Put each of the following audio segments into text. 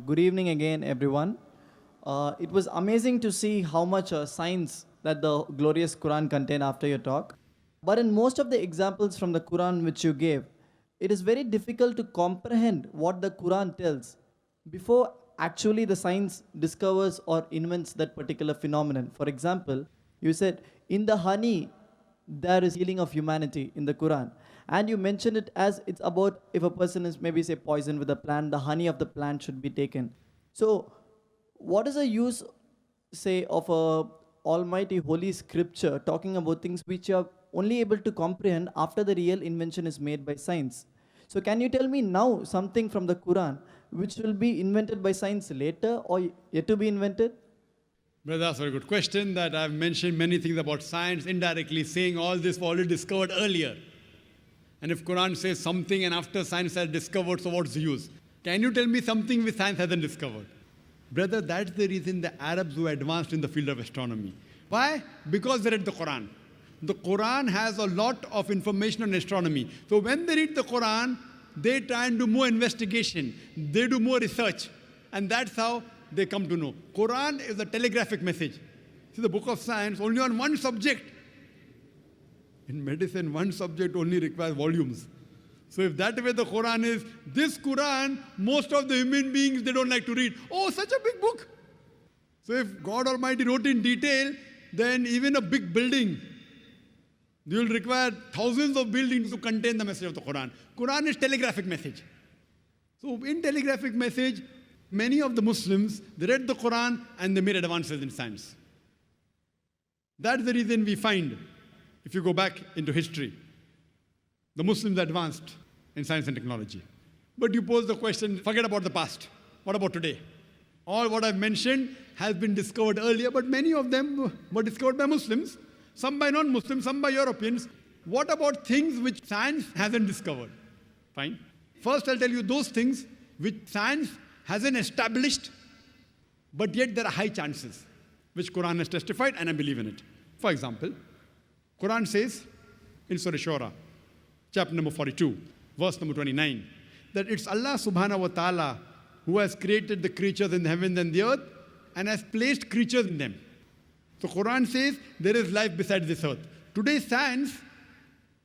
Good evening again, everyone. It was amazing to see how much science that the glorious Quran contained after your talk. But in most of the examples from the Quran which you gave, it is very difficult to comprehend what the Quran tells before actually the science discovers or invents that particular phenomenon. For example, you said, in the honey, there is healing of humanity in the Quran. And you mentioned it as it's about if a person is maybe say poisoned with a plant, the honey of the plant should be taken. So what is the use, say, of a almighty holy scripture talking about things which you are only able to comprehend after the real invention is made by science? So can you tell me now something from the Quran which will be invented by science later or yet to be invented? Brother, that's a very good question. That I've mentioned many things about science indirectly, saying all this was already discovered earlier. And if Quran says something and after science has discovered, so what's the use? Can you tell me something which science hasn't discovered? Brother, that's the reason the Arabs were advanced in the field of astronomy. Why? Because they read the Quran. The Quran has a lot of information on astronomy. So when they read the Quran, they try and do more investigation. They do more research. And that's how they come to know. Quran is a telegraphic message. See, the book of science, only on one subject. In medicine, one subject only requires volumes. So if that way the Quran is, this Quran, most of the human beings, they don't like to read. Oh, such a big book. So if God Almighty wrote in detail, then even a big building, you will require thousands of buildings to contain the message of the Quran. Quran is telegraphic message. So in telegraphic message, many of the Muslims, they read the Quran and they made advances in science. That's the reason we find, if you go back into history, the Muslims advanced in science and technology. But you pose the question, forget about the past. What about today? All what I've mentioned has been discovered earlier, but many of them were discovered by Muslims, some by non-Muslims, some by Europeans. What about things which science hasn't discovered? Fine. First, I'll tell you those things which science hasn't established, but yet there are high chances, which Quran has testified, and I believe in it. For example, Quran says in Surah Shura, chapter number 42, verse number 29, that it's Allah subhanahu wa ta'ala who has created the creatures in the heavens and the earth and has placed creatures in them. So Quran says there is life besides this earth. Today science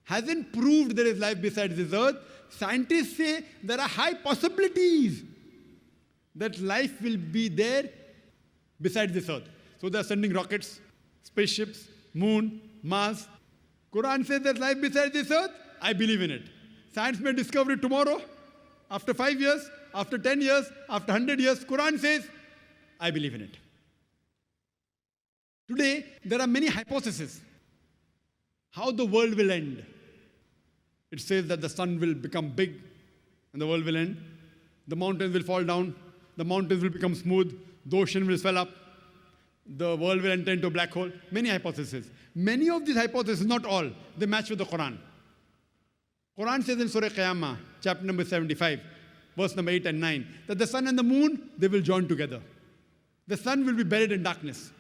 hasn't proved there is life besides this earth. Scientists say there are high possibilities that life will be there besides this earth. So they're sending rockets, spaceships, moon, Mars. Quran says there's life besides this earth. I believe in it. Science may discover it tomorrow, after 5 years, after 10 years, after 100 years. Quran says, I believe in it. Today, there are many hypotheses how the world will end. It says that the sun will become big and the world will end. The mountains will fall down. The mountains will become smooth. The ocean will swell up. The world will enter into a black hole. Many hypotheses. Many of these hypotheses, not all, they match with the Quran. Quran says in Surah Qiyamah, chapter number 75, verse number 8 and 9, that the sun and the moon, they will join together. The sun will be buried in darkness.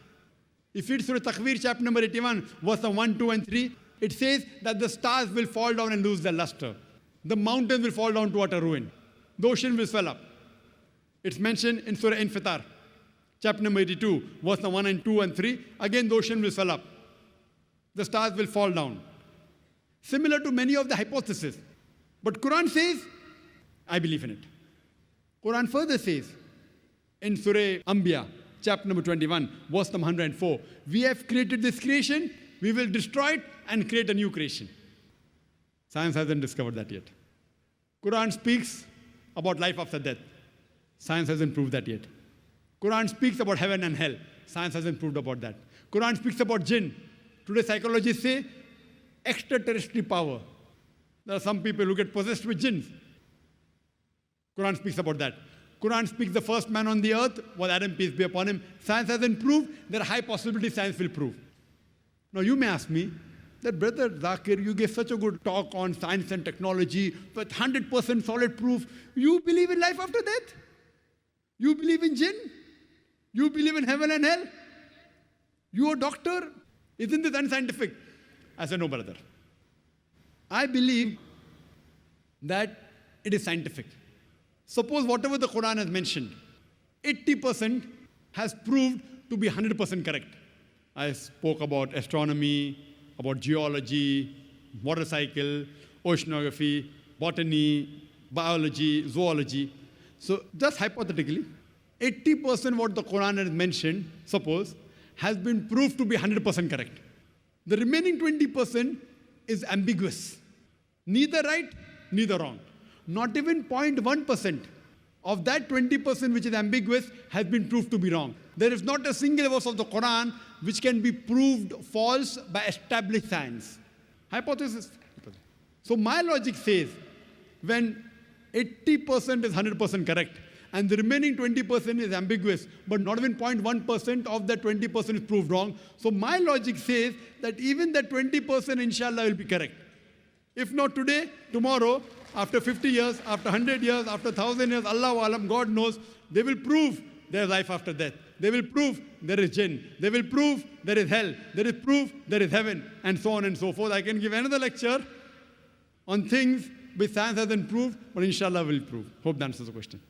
If you read Surah Takwir, chapter number 81, verse number 1, 2 and 3, it says that the stars will fall down and lose their luster. The mountains will fall down to utter ruin. The ocean will swell up. It's mentioned in Surah Infitar, chapter number 82, verse number 1 and 2 and 3. Again, the ocean will swell up. The stars will fall down. Similar to many of the hypotheses. But Quran says, I believe in it. Quran further says, in Surah Anbiya, chapter number 21, verse number 104, we have created this creation, we will destroy it and create a new creation. Science hasn't discovered that yet. Quran speaks about life after death. Science hasn't proved that yet. Quran speaks about heaven and hell. Science hasn't proved about that. Quran speaks about jinn. Today psychologists say extraterrestrial power. There are some people who get possessed with jinns. Quran speaks about that. Quran speaks the first man on the earth was Adam, peace be upon him. Science hasn't proved. There are high possibilities science will prove. Now you may ask me that, Brother Zakir, you gave such a good talk on science and technology with 100% solid proof. You believe in life after death? You believe in jinn? You believe in heaven and hell? You a doctor? Isn't this unscientific? I said, no, brother. I believe that it is scientific. Suppose whatever the Quran has mentioned, 80% has proved to be 100% correct. I spoke about astronomy, about geology, water cycle, oceanography, botany, biology, zoology. So just hypothetically, 80% what the Quran has mentioned, suppose, has been proved to be 100% correct. The remaining 20% is ambiguous. Neither right, neither wrong. Not even 0.1% of that 20% which is ambiguous has been proved to be wrong. There is not a single verse of the Quran which can be proved false by established science. Hypothesis. So my logic says, when 80% is 100% correct, and the remaining 20% is ambiguous, but not even 0.1% of that 20% is proved wrong. So my logic says that even that 20% inshallah will be correct. If not today, tomorrow, after 50 years, after 100 years, after 1,000 years, Allahu Alam, God knows, they will prove there is life after death. They will prove there is jinn. They will prove there is hell. They will prove there is heaven, and so on and so forth. I can give another lecture on things which science hasn't proved, but inshallah will prove. Hope that answers the question.